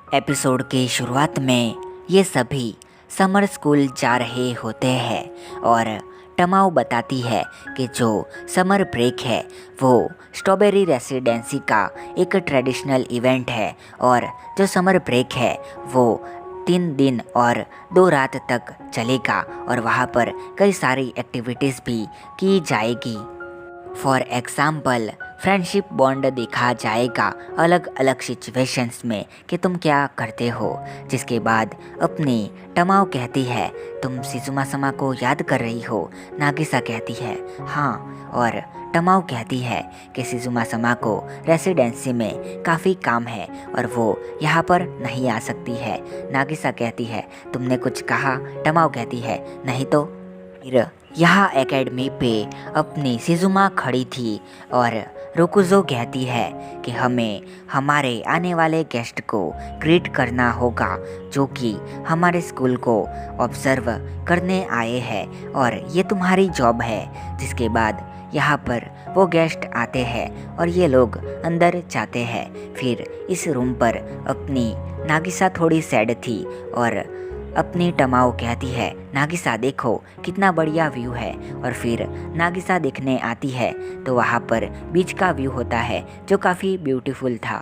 Episode के शुरुआत में ये सभी समर स्कूल जा रहे होते हैं और टमाओ बताती है कि जो समर ब्रेक है वो स्ट्रॉबेरी रेसिडेंसी का एक ट्रेडिशनल इवेंट है और जो समर ब्रेक है वो 3 दिन और 2 रात तक चलेगा और वहाँ पर कई सारी एक्टिविटीज़ भी की जाएगी। फॉर एग्ज़ाम्पल फ्रेंडशिप बॉन्ड देखा जाएगा अलग अलग सिचुएशंस में कि तुम क्या करते हो। जिसके बाद अपनी टमाओ कहती है तुम सिजुमा समा को याद कर रही हो। नागिसा कहती है हाँ, और टमाओ कहती है कि सिजुमा समा को रेसिडेंसी में काफ़ी काम है और वो यहाँ पर नहीं आ सकती है। नागिसा कहती है तुमने कुछ कहा? टमाओ कहती है नहीं तो। फिर यहाँ एकेडमी पे अपनी सिजुमा खड़ी थी और रोकुजो कहती है कि हमें हमारे आने वाले गेस्ट को ग्रीट करना होगा जो कि हमारे स्कूल को ऑब्जर्व करने आए हैं और ये तुम्हारी जॉब है। जिसके बाद यहाँ पर वो गेस्ट आते हैं और ये लोग अंदर जाते हैं। फिर इस रूम पर अपनी नागिसा थोड़ी सैड थी और अपनी टमाओ कहती है नागिसा देखो कितना बढ़िया व्यू है। और फिर नागिसा देखने आती है तो वहाँ पर बीच का व्यू होता है जो काफ़ी ब्यूटीफुल था।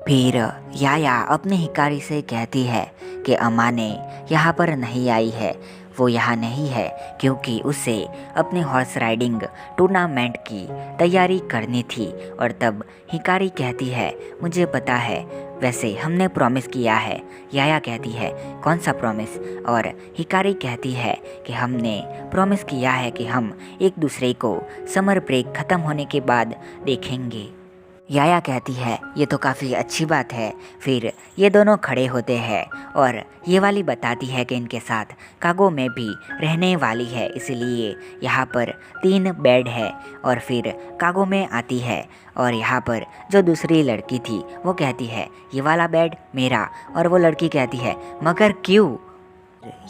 फिर याया अपने हिकारी से कहती है कि अमाने यहाँ पर नहीं आई है। वो यहाँ नहीं है क्योंकि उसे अपने हॉर्स राइडिंग टूर्नामेंट की तैयारी करनी थी। और तब हिकारी कहती है मुझे पता है, वैसे हमने प्रॉमिस किया है। याया कहती है कौन सा प्रॉमिस? और हिकारी कहती है कि हमने प्रॉमिस किया है कि हम एक दूसरे को समर ब्रेक ख़त्म होने के बाद देखेंगे। याया कहती है ये तो काफ़ी अच्छी बात है। फिर ये दोनों खड़े होते हैं और ये वाली बताती है कि इनके साथ कागो में भी रहने वाली है, इसलिए यहाँ पर 3 बेड है। और फिर कागो में आती है और यहाँ पर जो दूसरी लड़की थी वो कहती है ये वाला बेड मेरा। और वो लड़की कहती है मगर क्यों?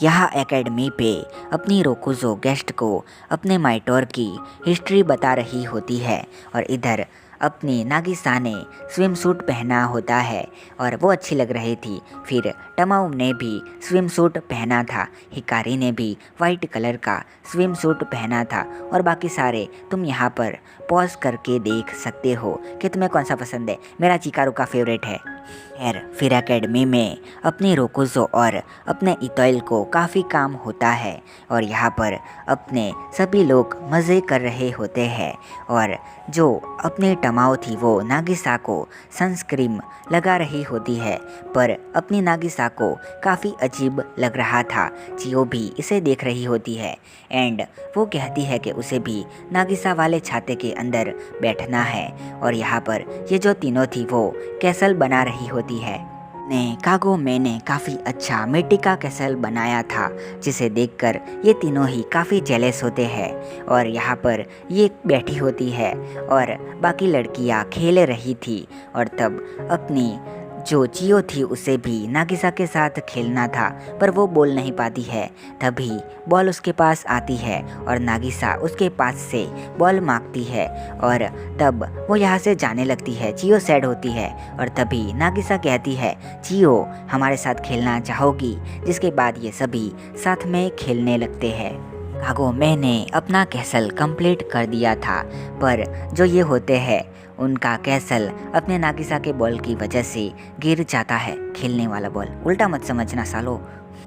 यहाँ एकेडमी पे अपनी रोकुजो गेस्ट को अपने माइटोर की हिस्ट्री बता रही होती है और इधर अपनी नागिसा ने स्विम सूट पहना होता है और वो अच्छी लग रही थी। फिर टमाओ ने भी स्विम सूट पहना था, हिकारी ने भी वाइट कलर का स्विम सूट पहना था और बाकी सारे तुम यहाँ पर पॉज करके देख सकते हो कि तुम्हें कौन सा पसंद है। मेरा चिकारू का फेवरेट है। फिर एकेडमी में अपने रोकुजो और अपने इतोइल को काफ़ी काम होता है और यहाँ पर अपने सभी लोग मज़े कर रहे होते हैं। और जो अपनी टमाओ थी वो नागिसा को सनस्क्रीन लगा रही होती है, पर अपनी नागिसा को काफ़ी अजीब लग रहा था। चियो भी इसे देख रही होती है एंड वो कहती है कि उसे भी नागिसा वाले छाते के अंदर बैठना है। और यहाँ पर ये जो तीनों थी वो कैसल बना रही होती है। कागो मैंने काफ़ी अच्छा मिट्टी का कैसल बनाया था जिसे देखकर ये तीनों ही काफ़ी जेलस होते हैं। और यहाँ पर ये बैठी होती है और बाकी लड़कियाँ खेल रही थी और तब अपनी जो चियो थी उसे भी नागिसा के साथ खेलना था पर वो बोल नहीं पाती है। तभी बॉल उसके पास आती है और नागिसा उसके पास से बॉल मांगती है और तब वो यहाँ से जाने लगती है। चियो सैड होती है और तभी नागिसा कहती है चियो हमारे साथ खेलना चाहोगी? जिसके बाद ये सभी साथ में खेलने लगते हैं। कागो मैंने अपना कैसल कंप्लीट कर दिया था पर जो ये होते हैं उनका कैसल अपने नागिसा के बॉल की वजह से गिर जाता है। खेलने वाला बॉल, उल्टा मत समझना सालो।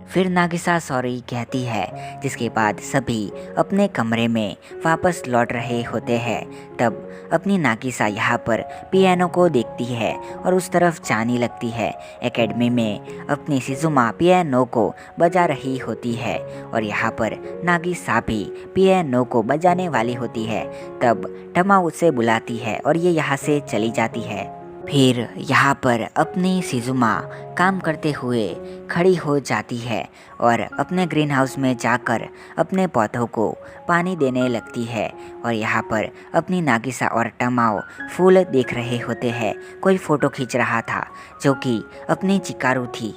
फिर नागिसा सॉरी कहती है जिसके बाद सभी अपने कमरे में वापस लौट रहे होते हैं। तब अपनी नागिसा यहाँ पर पियानो को देखती है और उस तरफ जाने लगती है। एकेडमी में अपनी सिजुमा पियानो को बजा रही होती है और यहाँ पर नागिसा भी पियानो को बजाने वाली होती है। तब टमा उसे बुलाती है और ये यहाँ से चली जाती है। फिर यहाँ पर अपनी सिजुमा काम करते हुए खड़ी हो जाती है और अपने ग्रीन हाउस में जाकर अपने पौधों को पानी देने लगती है। और यहाँ पर अपनी नागिसा और टमाओ फूल देख रहे होते हैं। कोई फ़ोटो खींच रहा था जो कि अपनी चिकारू थी।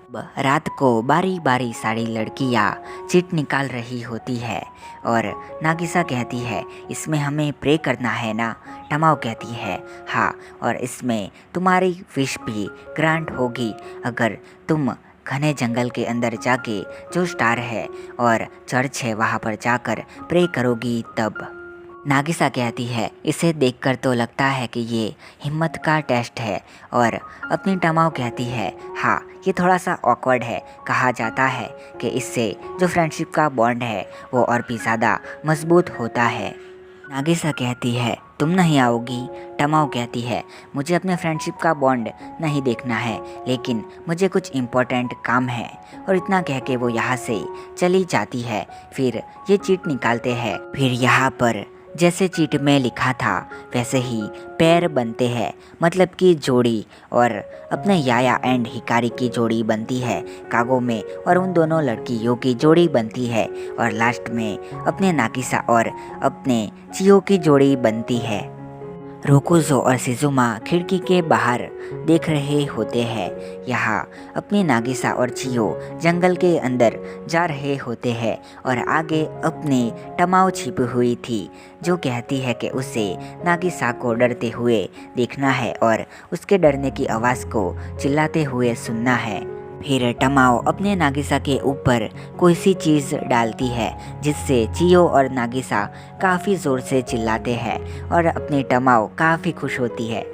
रात को बारी बारी सारी लड़कियां चिट निकाल रही होती है और नागिसा कहती है, इसमें हमें प्रे करना है ना। टमाओ कहती है, हाँ, और इसमें तुम्हारी विश भी ग्रांट होगी अगर तुम घने जंगल के अंदर जाके जो स्टार है और चर्च है वहाँ पर जाकर प्रे करोगी तब। नागिसा कहती है, इसे देखकर तो लगता है कि ये हिम्मत का टेस्ट है। और अपनी टमाओ कहती है, हाँ, ये थोड़ा सा ऑकवर्ड है। कहा जाता है कि इससे जो फ्रेंडशिप का बॉन्ड है वो और भी ज़्यादा मजबूत होता है। नागिसा कहती है, तुम नहीं आओगी। टमाओ कहती है, मुझे अपने फ्रेंडशिप का बॉन्ड नहीं देखना है, लेकिन मुझे कुछ इम्पोर्टेंट काम है। और इतना कह के वो यहाँ से चली जाती है। फिर ये चीट निकालते हैं। फिर यहाँ पर जैसे चीट में लिखा था वैसे ही पैर बनते हैं, मतलब कि जोड़ी, और अपने याया एंड हिकारी की जोड़ी बनती है कागो में, और उन दोनों लड़कियों की जोड़ी बनती है, और लास्ट में अपने नागिसा और अपने चियो की जोड़ी बनती है। रोकुजो और शिजुमा खिड़की के बाहर देख रहे होते हैं। यहाँ अपनी नागिसा और चियो जंगल के अंदर जा रहे होते हैं और आगे अपनी टमाओ छिपी हुई थी, जो कहती है कि उसे नागिसा को डरते हुए देखना है और उसके डरने की आवाज़ को चिल्लाते हुए सुनना है। फिर टमाओ अपने नागिसा के ऊपर कोई सी चीज़ डालती है जिससे चियो और नागिसा काफ़ी ज़ोर से चिल्लाते हैं और अपनी टमाओ काफ़ी खुश होती है।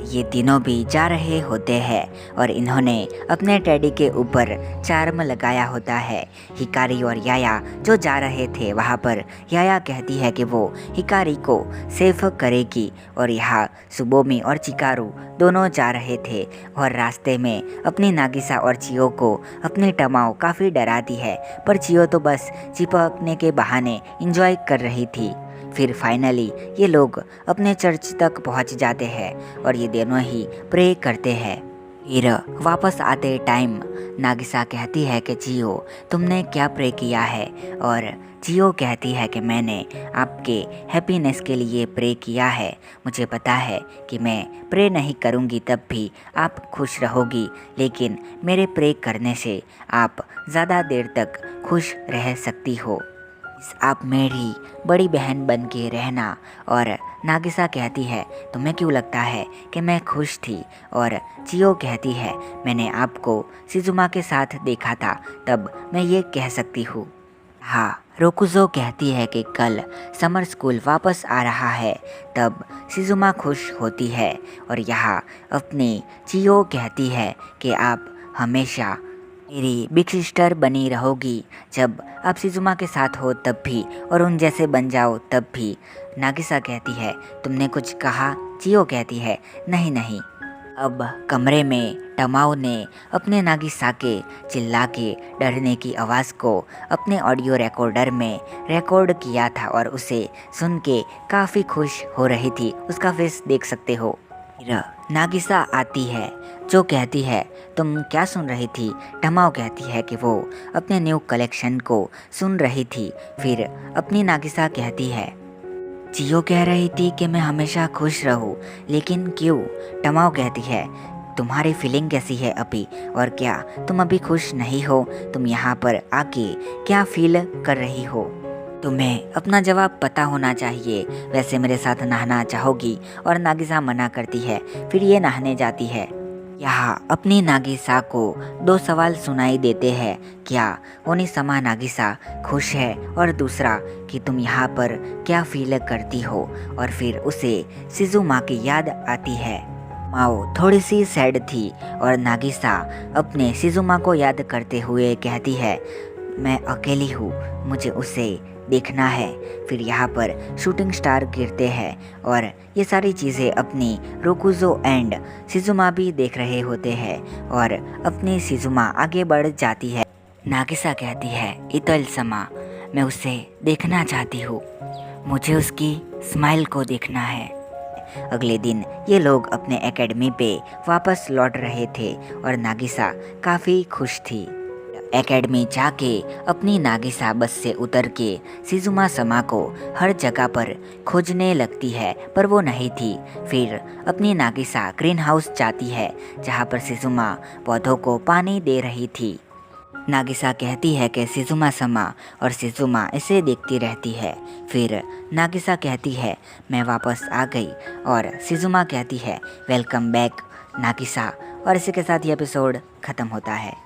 ये तीनों भी जा रहे होते हैं और इन्होंने अपने टेडी के ऊपर चार्म लगाया होता है। हिकारी और याया जो जा रहे थे वहाँ पर याया कहती है कि वो हिकारी को सेफ करेगी, और यहाँ सुबोमी और चिकारू दोनों जा रहे थे और रास्ते में अपनी नागिसा और चियो को अपनी टमाओ काफ़ी डराती है, पर चियो तो बस चिपकने के बहाने एंजॉय कर रही थी। फिर फाइनली ये लोग अपने चर्च तक पहुंच जाते हैं और ये दोनों ही प्रे करते हैं। फिर वापस आते टाइम नागिसा कहती है कि चियो, तुमने क्या प्रे किया है? और चियो कहती है कि मैंने आपके हैप्पीनेस के लिए प्रे किया है। मुझे पता है कि मैं प्रे नहीं करूँगी तब भी आप खुश रहोगी, लेकिन मेरे प्रे करने से आप ज़्यादा देर तक खुश रह सकती हो। आप मेरी बड़ी बहन बन के रहना। और नागिसा कहती है, तुम्हें क्यों लगता है कि मैं खुश थी? और चियो कहती है, मैंने आपको शिजुमा के साथ देखा था, तब मैं ये कह सकती हूँ। हाँ, रोकुजो कहती है कि कल समर स्कूल वापस आ रहा है, तब शिजुमा खुश होती है। और यहाँ अपनी चियो कहती है कि आप हमेशा मेरी बिग सिस्टर बनी रहोगी, जब आप शिजुमा के साथ हो तब भी और उन जैसे बन जाओ तब भी। नागिसा कहती है, तुमने कुछ कहा? चियो कहती है, नहीं नहीं। अब कमरे में टमाओ ने अपने नागिसा के चिल्ला के डरने की आवाज़ को अपने ऑडियो रिकॉर्डर में रिकॉर्ड किया था और उसे सुन के काफ़ी खुश हो रही थी। उसका फेस देख सकते हो। फिर नागिसा आती है जो कहती है, तुम क्या सुन रही थी? टमाओ कहती है कि वो अपने न्यू कलेक्शन को सुन रही थी। फिर अपनी नागिसा कहती है, चियो कह रही थी कि मैं हमेशा खुश रहूं, लेकिन क्यों? टमाओ कहती है, तुम्हारी फीलिंग कैसी है अभी? और क्या तुम अभी खुश नहीं हो? तुम यहाँ पर आके क्या फील कर रही हो? तुम्हें अपना जवाब पता होना चाहिए। वैसे मेरे साथ नहाना चाहोगी? और नागिसा मना करती है। फिर ये नहाने जाती है। यहाँ अपनी नागिसा को 2 सवाल सुनाई देते हैं। क्या ओनिसमा नागिसा खुश है? और दूसरा कि तुम यहाँ पर क्या फील करती हो? और फिर उसे शिजुमा की याद आती है। माओ थोड़ी सी सैड थी और नागिसा अपने शिजुमा को याद करते हुए कहती है, मैं अकेली हूँ, मुझे उसे देखना है। फिर यहाँ पर शूटिंग स्टार गिरते हैं और ये सारी चीज़ें अपनी रोकुजो एंड शिजुमा भी देख रहे होते हैं और अपनी शिजुमा आगे बढ़ जाती है। नागिसा कहती है, इतल समा, मैं उसे देखना चाहती हूँ, मुझे उसकी स्माइल को देखना है। अगले दिन ये लोग अपने एकेडमी पे वापस लौट रहे थे और नागिसा काफ़ी खुश थी। एकेडमी जाके अपनी नागिसा बस से उतर के शिजुमा समा को हर जगह पर खोजने लगती है, पर वो नहीं थी। फिर अपनी नागिसा ग्रीन हाउस जाती है जहाँ पर शिजुमा पौधों को पानी दे रही थी। नागिसा कहती है कि शिजुमा समा, और शिजुमा इसे देखती रहती है। फिर नागिसा कहती है मैं वापस आ गई, और शिजुमा कहती है वेलकम बैक नागिसा। और इसी के साथ ये एपिसोड ख़त्म होता है।